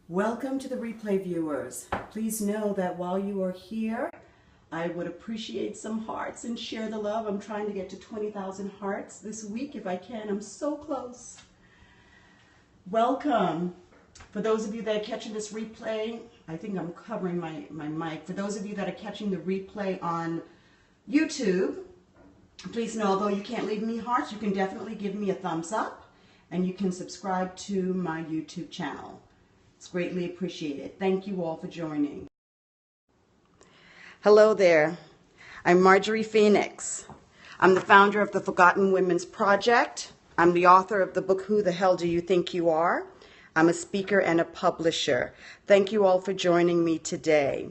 Welcome to the replay viewers. Please know that while you are here, I would appreciate some hearts and share the love. I'm trying to get to 20,000 hearts this week if I can. I'm so close. Welcome. For those of you that are catching this replay, I think I'm covering my mic. For those of you that are catching the replay on YouTube, please know although you can't leave me hearts, you can definitely give me a thumbs up and you can subscribe to my YouTube channel. It's greatly appreciated. Thank you all for joining. Hello there. I'm Marjorie Phoenix. I'm the founder of the Forgotten Women's Project. I'm the author of the book, Who the Hell Do You Think You Are? I'm a speaker and a publisher. Thank you all for joining me today.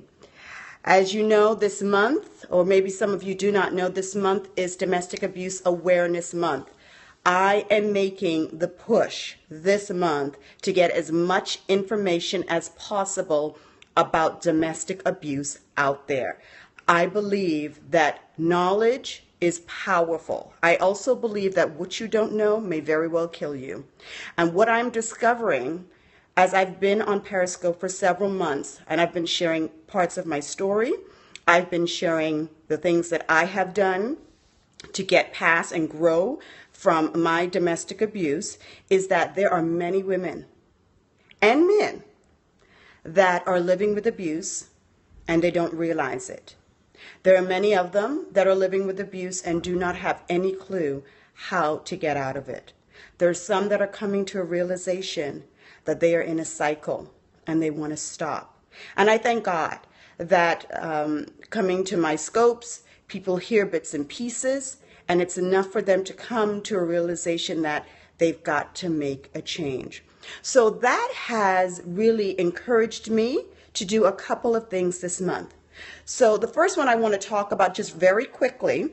As you know, this month, or maybe some of you do not know, this month is Domestic Abuse Awareness Month. I am making the push this month to get as much information as possible about domestic abuse out there. I believe that knowledge is powerful. I also believe that what you don't know may very well kill you. And what I'm discovering as I've been on Periscope for several months, and I've been sharing parts of my story, I've been sharing the things that I have done to get past and grow from my domestic abuse, is that there are many women and men that are living with abuse and they don't realize it. There are many of them that are living with abuse and do not have any clue how to get out of it. There are some that are coming to a realization that they are in a cycle and they want to stop. And I thank God that coming to my scopes, people hear bits and pieces, and it's enough for them to come to a realization that they've got to make a change. So that has really encouraged me to do a couple of things this month. So the first one I want to talk about just very quickly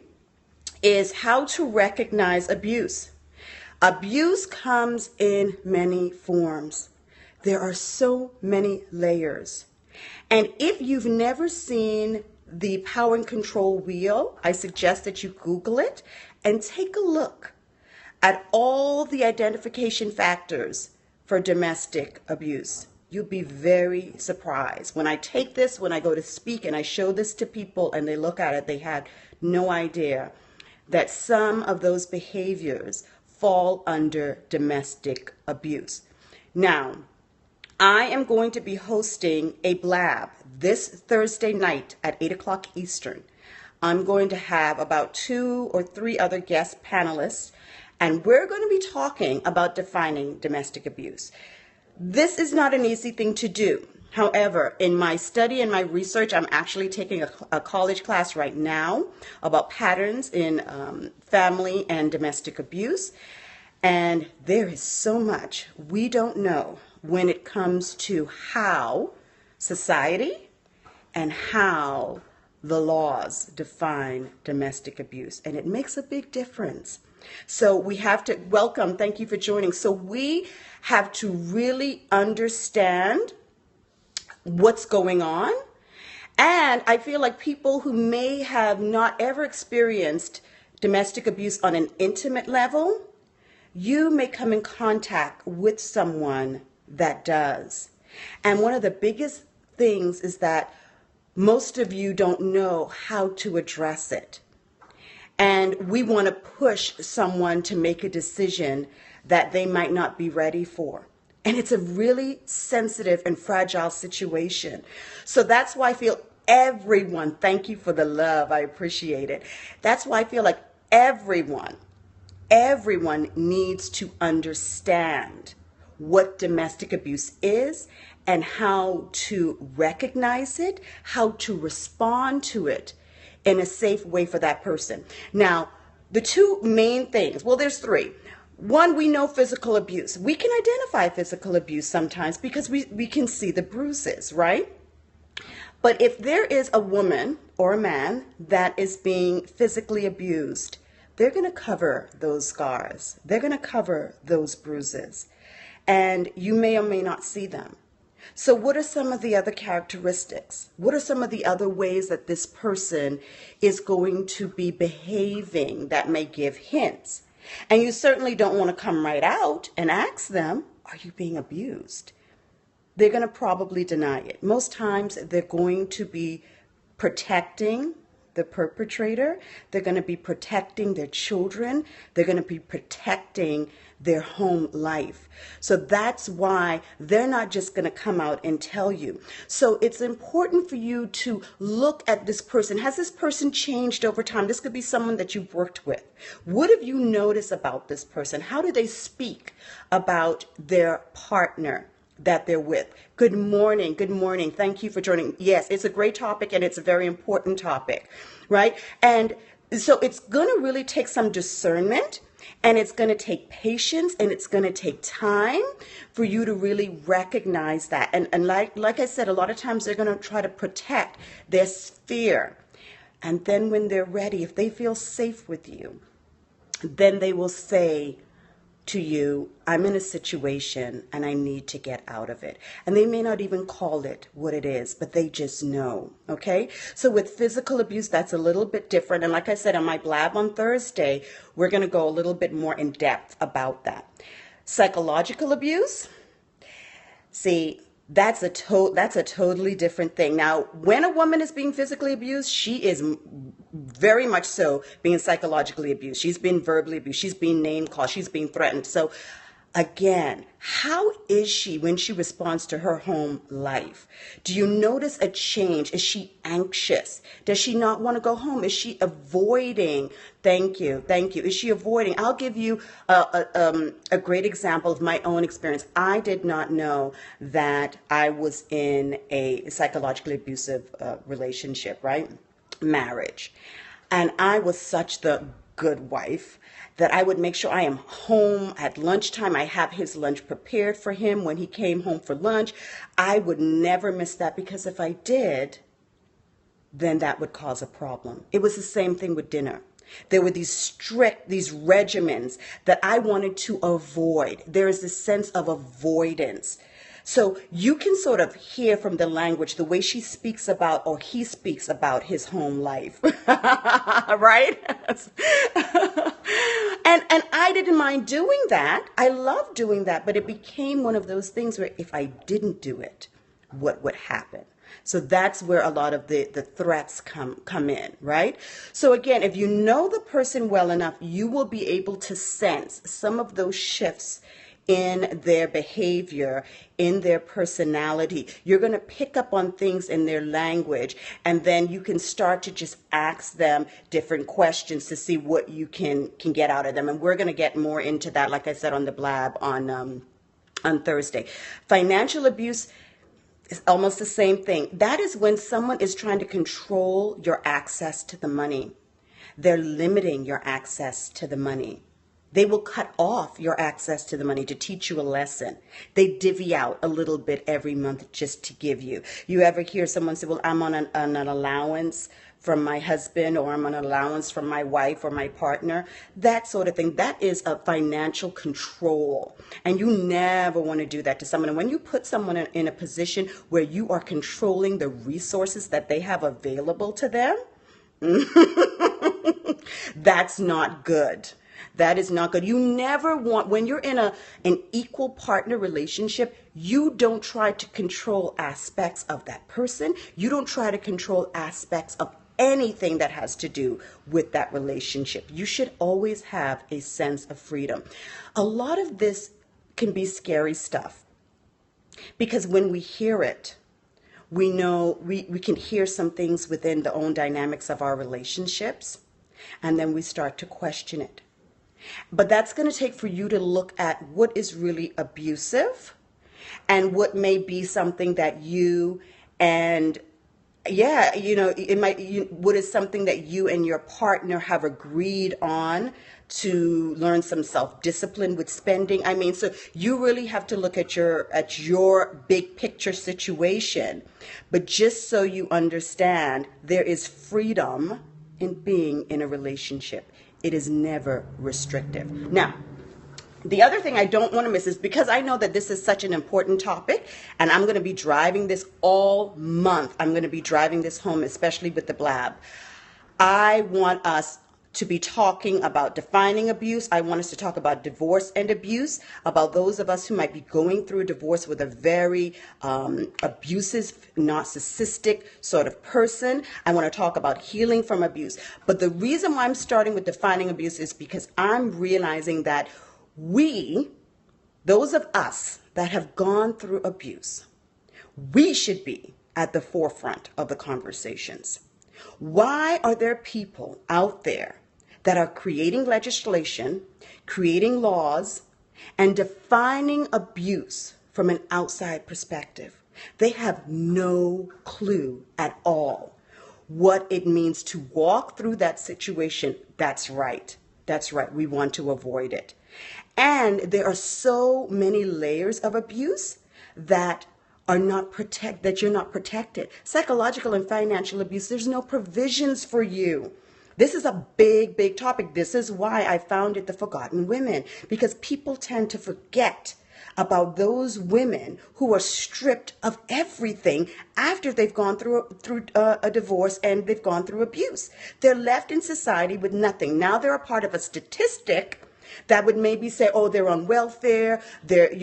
is how to recognize abuse. Abuse comes in many forms. There are so many layers. And if you've never seen the Power and Control Wheel, I suggest that you Google it and take a look at all the identification factors for domestic abuse. You'll be very surprised. When I take this, when I go to speak and I show this to people and they look at it, they have no idea that some of those behaviors fall under domestic abuse. Now, I am going to be hosting a blab this Thursday night at 8 o'clock Eastern. I'm going to have about 2 or 3 other guest panelists, and we're going to be talking about defining domestic abuse. This is not an easy thing to do. However, in my study and my research, I'm actually taking a college class right now about patterns in family and domestic abuse. And there is so much we don't know when it comes to how society and how the laws define domestic abuse. And it makes a big difference. So we have to welcome, thank you for joining. So we have to really understand what's going on. And I feel like people who may have not ever experienced domestic abuse on an intimate level, you may come in contact with someone that does. And one of the biggest things is that most of you don't know how to address it. And we want to push someone to make a decision that they might not be ready for. And it's a really sensitive and fragile situation. So that's why I feel everyone, thank you for the love, I appreciate it. That's why I feel like everyone needs to understand what domestic abuse is and how to recognize it, how to respond to it in a safe way for that person. Now, the two main things, well, there's 3. One, we know physical abuse. We can identify physical abuse sometimes because we can see the bruises, right? But if there is a woman or a man that is being physically abused, they're going to cover those scars. They're going to cover those bruises. And you may or may not see them. So what are some of the other characteristics? What are some of the other ways that this person is going to be behaving that may give hints? And you certainly don't want to come right out and ask them, are you being abused? they're going to probably deny it. Most times they're going to be protecting the perpetrator. They're going to be protecting their children. They're going to be protecting their home life. So that's why they're not just going to come out and tell you. So it's important for you to look at this person. Has this person changed over time? This could be someone that you've worked with. What have you noticed about this person? How do they speak about their partner that they're with? Good morning. Good morning. Thank you for joining. Yes, it's a great topic and it's a very important topic, right? And so it's going to really take some discernment, and it's going to take patience, and it's going to take time for you to really recognize that. And like I said, a lot of times they're going to try to protect their sphere. And then when they're ready, if they feel safe with you, then they will say to you, I'm in a situation and I need to get out of it. And they may not even call it what it is, but they just know, okay? So with physical abuse, that's a little bit different. And like I said, on my blab on Thursday, we're going to go a little bit more in depth about that. Psychological abuse, see, that's a totally different thing. Now, when a woman is being physically abused, she is very much so being psychologically abused. She's being verbally abused. She's being name called. She's being threatened. So again, how is she when she responds to her home life? Do you notice a change? Is she anxious? Does she not want to go home? Is she avoiding? Thank you. Thank you. Is she avoiding? I'll give you a great example of my own experience. I did not know that I was in a psychologically abusive relationship, right? Marriage. And I was such the good wife that I would make sure I am home at lunchtime. I have his lunch prepared for him when he came home for lunch. I would never miss that, because if I did, then that would cause a problem. It was the same thing with dinner. There were these regimens that I wanted to avoid. There is this sense of avoidance. So you can sort of hear from the language, the way she speaks about, or he speaks about his home life, right? And I didn't mind doing that. I loved doing that, but it became one of those things where if I didn't do it, what would happen? So that's where a lot of the threats come in, right? So again, if you know the person well enough, you will be able to sense some of those shifts in their behavior, in their personality. You're going to pick up on things in their language, and then you can start to just ask them different questions to see what you can get out of them. And we're going to get more into that, like I said, on the blab on Thursday. Financial abuse is almost the same thing. That is when someone is trying to control your access to the money. They're limiting your access to the money. They will cut off your access to the money to teach you a lesson. They divvy out a little bit every month just to give you. You ever hear someone say, well, I'm on an allowance from my husband, or I'm on an allowance from my wife or my partner? That sort of thing. That is a financial control. And you never want to do that to someone. And when you put someone in a position where you are controlling the resources that they have available to them, that's not good. That is not good. You never want, when you're in an equal partner relationship, you don't try to control aspects of that person. You don't try to control aspects of anything that has to do with that relationship. You should always have a sense of freedom. A lot of this can be scary stuff, because when we hear it, we know we can hear some things within the own dynamics of our relationships, and then we start to question it. But that's going to take for you to look at what is really abusive and what may be something that you and it might, what is something that you and your partner have agreed on to learn some self-discipline with spending. I mean, so you really have to look at your big picture situation. But just so you understand, there is freedom in being in a relationship. It is never restrictive. Now, the other thing I don't want to miss is, because I know that this is such an important topic, and I'm going to be driving this all month. I'm going to be driving this home, especially with the blab. I want us to be talking about defining abuse. I want us to talk about divorce and abuse, about those of us who might be going through a divorce with a very abusive, narcissistic sort of person. I want to talk about healing from abuse. But the reason why I'm starting with defining abuse is because I'm realizing that those of us that have gone through abuse, we should be at the forefront of the conversations. Why are there people out there that are creating legislation, creating laws, and defining abuse from an outside perspective? They have no clue at all what it means to walk through that situation. That's right. That's right. We want to avoid it. And there are so many layers of abuse that you're not protected. Psychological and financial abuse, there's no provisions for you. This is a big, big topic. This is why I founded the Forgotten Women, because people tend to forget about those women who are stripped of everything after they've gone through a divorce and they've gone through abuse. They're left in society with nothing. Now they're a part of a statistic that would maybe say, oh, they're on welfare, they're,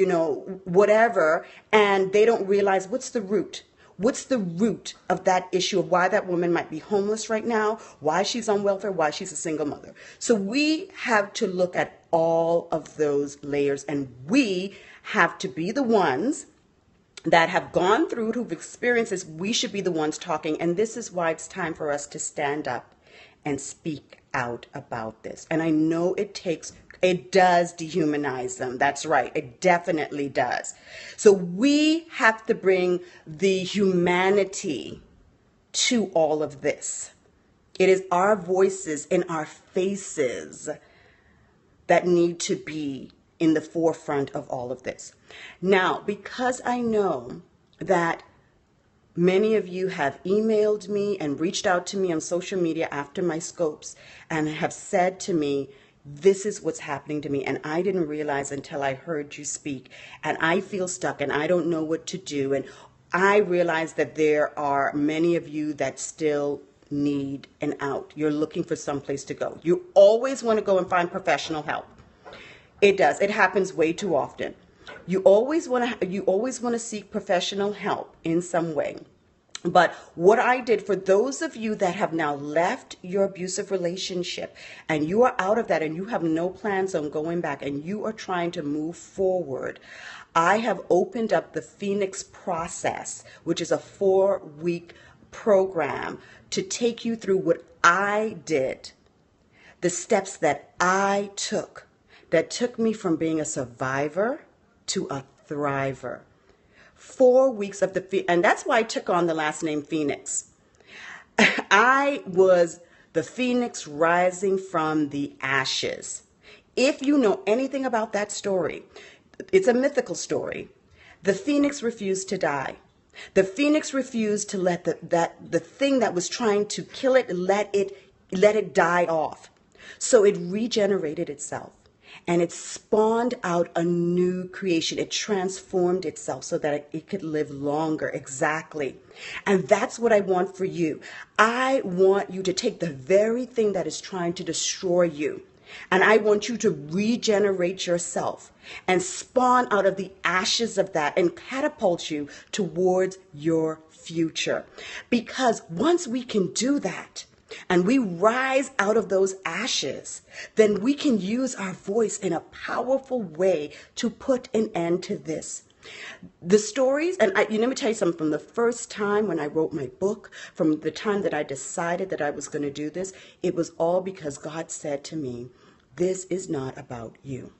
whatever, and they don't realize what's the root. What's the root of that issue of why that woman might be homeless right now, why she's on welfare, why she's a single mother. So we have to look at all of those layers, and we have to be the ones that have gone through it, who've experienced this. We should be the ones talking, and this is why it's time for us to stand up and speak out about this. And I know it does dehumanize them. That's right. It definitely does. So we have to bring the humanity to all of this. It is our voices and our faces that need to be in the forefront of all of this. Now, because I know that many of you have emailed me and reached out to me on social media after my scopes and have said to me, this is what's happening to me, and I didn't realize until I heard you speak, and I feel stuck and I don't know what to do. And I realize that there are many of you that still need an out. You're looking for some place to go. You always want to go and find professional help. It does. It happens way too often. You always want to seek professional help in some way. But what I did for those of you that have now left your abusive relationship and you are out of that and you have no plans on going back and you are trying to move forward, I have opened up the Phoenix process, which is a 4-week program to take you through what I did, the steps that I took that took me from being a survivor to a thriver. 4 weeks of and that's why I took on the last name Phoenix. I was the Phoenix rising from the ashes. If you know anything about that story, it's a mythical story. The Phoenix refused to die. The Phoenix refused to let the thing that was trying to kill it, let it die off. So it regenerated itself. And it spawned out a new creation. It transformed itself so that it could live longer. Exactly. And that's what I want for you. I want you to take the very thing that is trying to destroy you, and I want you to regenerate yourself and spawn out of the ashes of that and catapult you towards your future. Because once we can do that, and we rise out of those ashes, then we can use our voice in a powerful way to put an end to this. The stories, and let me tell you something, from the first time when I wrote my book, from the time that I decided that I was going to do this, it was all because God said to me, this is not about you.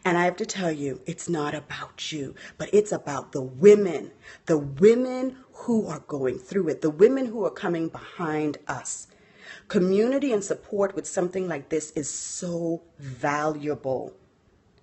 And I have to tell you, it's not about you, but it's about the women who are going through it, the women who are coming behind us. Community and support with something like this is so valuable,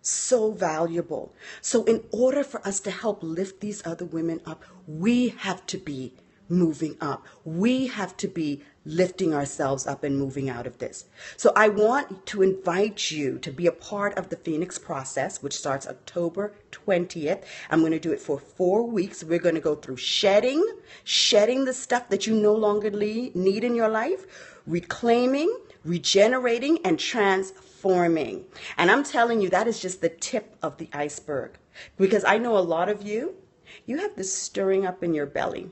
so valuable. So in order for us to help lift these other women up, we have to be moving up. We have to be lifting ourselves up and moving out of this. So I want to invite you to be a part of the Phoenix process, which starts October 20th. I'm going to do it for 4 weeks. We're going to go through shedding the stuff that you no longer need in your life, reclaiming, regenerating, and transforming. And I'm telling you, that is just the tip of the iceberg. Because I know a lot of you have this stirring up in your belly.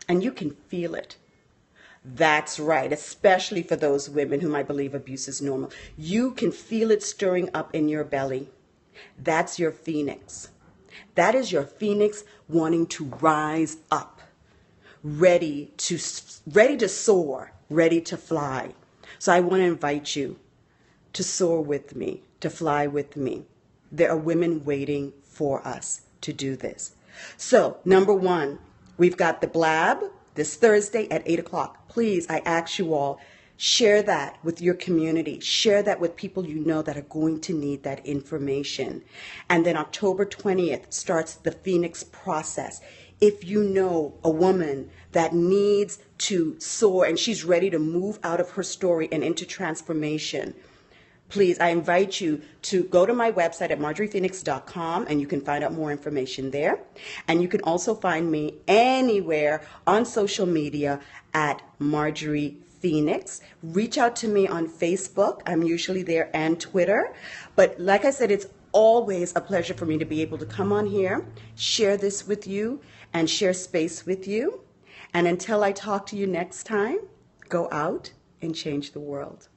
And you can feel it. That's right, especially for those women whom I believe abuse is normal. You can feel it stirring up in your belly. That's your phoenix. That is your phoenix wanting to rise up, ready to soar, ready to fly. So I want to invite you to soar with me, to fly with me. There are women waiting for us to do this. So, number one, we've got the blab this Thursday at 8 o'clock. Please, I ask you all, share that with your community. Share that with people you know that are going to need that information. And then October 20th starts the Phoenix process. If you know a woman that needs to soar and she's ready to move out of her story and into transformation, please, I invite you to go to my website at marjoriephoenix.com and you can find out more information there. And you can also find me anywhere on social media at Marjorie Phoenix. Reach out to me on Facebook. I'm usually there, and Twitter. But like I said, it's always a pleasure for me to be able to come on here, share this with you, and share space with you. And until I talk to you next time, go out and change the world.